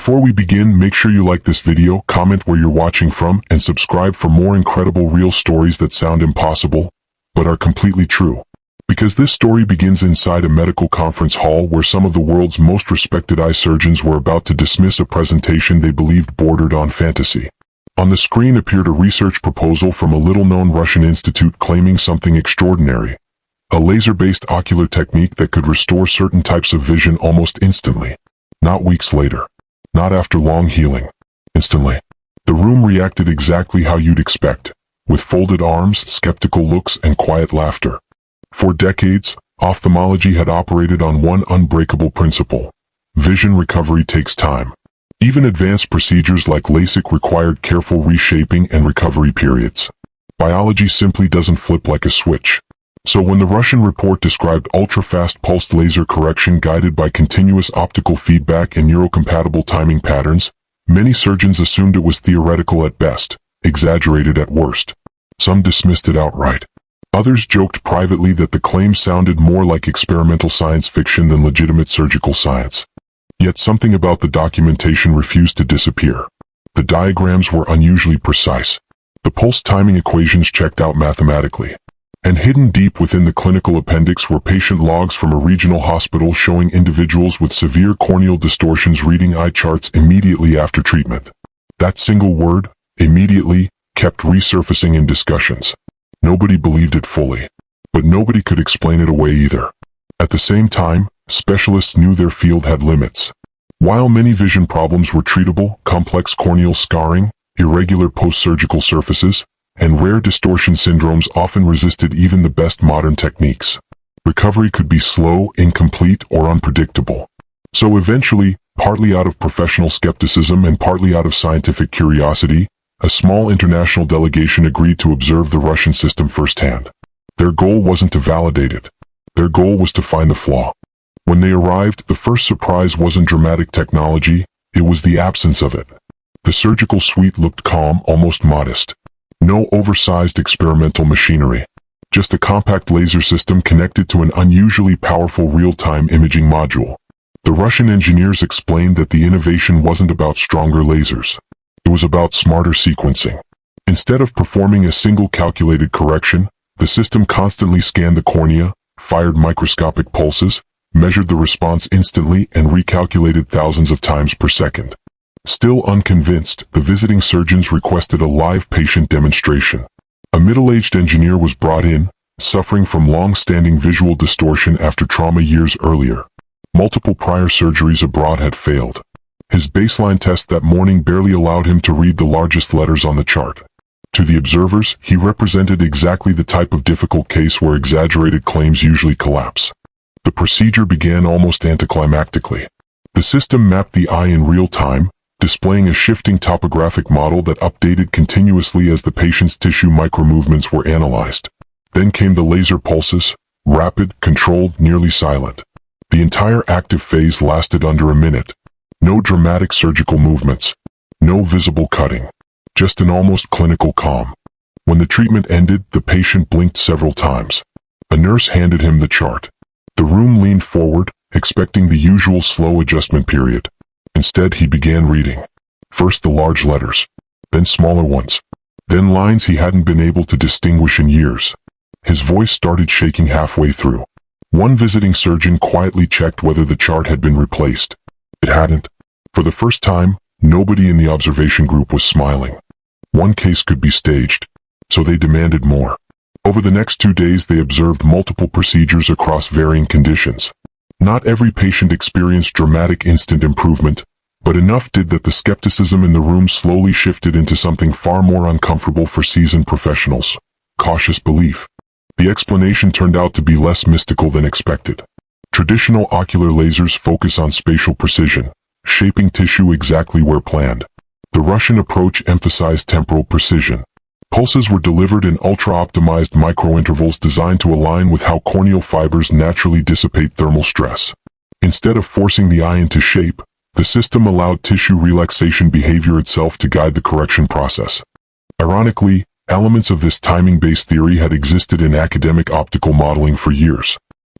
Before we begin, make sure you like this video, comment where you're watching from, and subscribe for more incredible real stories that sound impossible, but are completely true. Because this story begins inside a medical conference hall where some of the world's most respected eye surgeons were about to dismiss a presentation they believed bordered on fantasy. On the screen appeared a research proposal from a little-known Russian institute claiming something extraordinary. A laser-based ocular technique that could restore certain types of vision almost instantly. Not weeks later. Not after long healing. Instantly. The room reacted exactly how you'd expect, with folded arms, skeptical looks, and quiet laughter. For decades, ophthalmology had operated on one unbreakable principle. Vision recovery takes time. Even advanced procedures like LASIK required careful reshaping and recovery periods. Biology simply doesn't flip like a switch. So when the Russian report described ultra-fast pulsed laser correction guided by continuous optical feedback and neurocompatible timing patterns, many surgeons assumed it was theoretical at best, exaggerated at worst. Some dismissed it outright. Others joked privately that the claim sounded more like experimental science fiction than legitimate surgical science. Yet something about the documentation refused to disappear. The diagrams were unusually precise. The pulse timing equations checked out mathematically. And hidden deep within the clinical appendix were patient logs from a regional hospital showing individuals with severe corneal distortions reading eye charts immediately after treatment. That single word, immediately, kept resurfacing in discussions. Nobody believed it fully. But nobody could explain it away either. At the same time, specialists knew their field had limits. While many vision problems were treatable, complex corneal scarring, irregular post-surgical surfaces, and rare distortion syndromes often resisted even the best modern techniques. Recovery could be slow, incomplete, or unpredictable. So eventually, partly out of professional skepticism and partly out of scientific curiosity, a small international delegation agreed to observe the Russian system firsthand. Their goal wasn't to validate it. Their goal was to find the flaw. When they arrived, the first surprise wasn't dramatic technology, it was the absence of it. The surgical suite looked calm, almost modest. No oversized experimental machinery. Just a compact laser system connected to an unusually powerful real-time imaging module. The Russian engineers explained that the innovation wasn't about stronger lasers. It was about smarter sequencing. Instead of performing a single calculated correction, the system constantly scanned the cornea, fired microscopic pulses, measured the response instantly, and recalculated thousands of times per second. Still unconvinced, the visiting surgeons requested a live patient demonstration. A middle-aged engineer was brought in, suffering from long-standing visual distortion after trauma years earlier. Multiple prior surgeries abroad had failed. His baseline test that morning barely allowed him to read the largest letters on the chart. To the observers, he represented exactly the type of difficult case where exaggerated claims usually collapse. The procedure began almost anticlimactically. The system mapped the eye in real time, displaying a shifting topographic model that updated continuously as the patient's tissue micromovements were analyzed. Then came the laser pulses, rapid, controlled, nearly silent. The entire active phase lasted under a minute. No dramatic surgical movements. No visible cutting. Just an almost clinical calm. When the treatment ended, the patient blinked several times. A nurse handed him the chart. The room leaned forward, expecting the usual slow adjustment period. Instead, he began reading. First the large letters, then smaller ones, then lines he hadn't been able to distinguish in years. His voice started shaking halfway through. One visiting surgeon quietly checked whether the chart had been replaced. It hadn't. For the first time, nobody in the observation group was smiling. One case could be staged, so they demanded more. Over the next 2 days they observed multiple procedures across varying conditions. Not every patient experienced dramatic instant improvement, but enough did that the skepticism in the room slowly shifted into something far more uncomfortable for seasoned professionals. Cautious belief. The explanation turned out to be less mystical than expected. Traditional ocular lasers focus on spatial precision, shaping tissue exactly where planned. The Russian approach emphasized temporal precision. Pulses were delivered in ultra-optimized microintervals designed to align with how corneal fibers naturally dissipate thermal stress. Instead of forcing the eye into shape, the system allowed tissue relaxation behavior itself to guide the correction process. Ironically, elements of this timing-based theory had existed in academic optical modeling for years.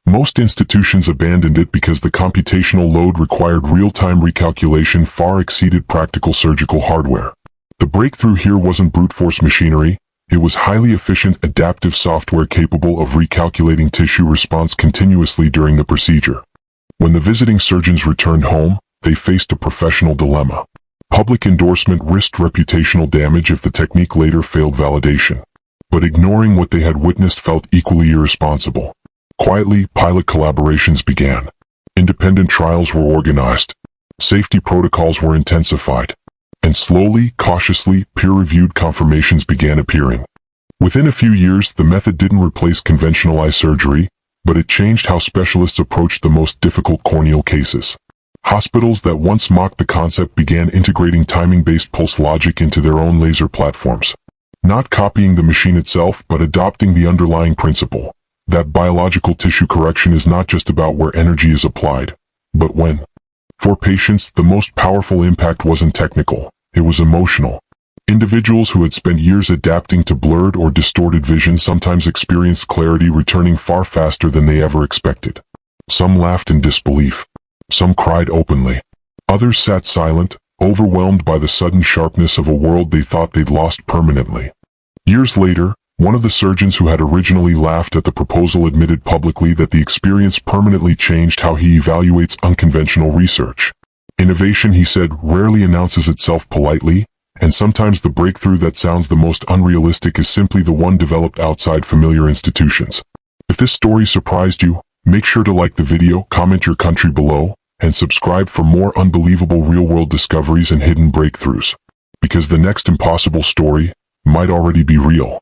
Most institutions abandoned it because the computational load required real-time recalculation far exceeded practical surgical hardware. The breakthrough here wasn't brute force machinery, it was highly efficient adaptive software capable of recalculating tissue response continuously during the procedure. When the visiting surgeons returned home, they faced a professional dilemma. Public endorsement risked reputational damage if the technique later failed validation. But ignoring what they had witnessed felt equally irresponsible. Quietly, pilot collaborations began. Independent trials were organized. Safety protocols were intensified. And slowly, cautiously, peer-reviewed confirmations began appearing. Within a few years, the method didn't replace conventional eye surgery, but it changed how specialists approached the most difficult corneal cases. Hospitals that once mocked the concept began integrating timing-based pulse logic into their own laser platforms. Not copying the machine itself, but adopting the underlying principle. That biological tissue correction is not just about where energy is applied, but when. For patients, the most powerful impact wasn't technical, it was emotional. Individuals who had spent years adapting to blurred or distorted vision sometimes experienced clarity returning far faster than they ever expected. Some laughed in disbelief. Some cried openly. Others sat silent, overwhelmed by the sudden sharpness of a world they thought they'd lost permanently. Years later, one of the surgeons who had originally laughed at the proposal admitted publicly that the experience permanently changed how he evaluates unconventional research. Innovation, he said, rarely announces itself politely, and sometimes the breakthrough that sounds the most unrealistic is simply the one developed outside familiar institutions. If this story surprised you, make sure to like the video, comment your country below, and subscribe for more unbelievable real-world discoveries and hidden breakthroughs. Because the next impossible story might already be real.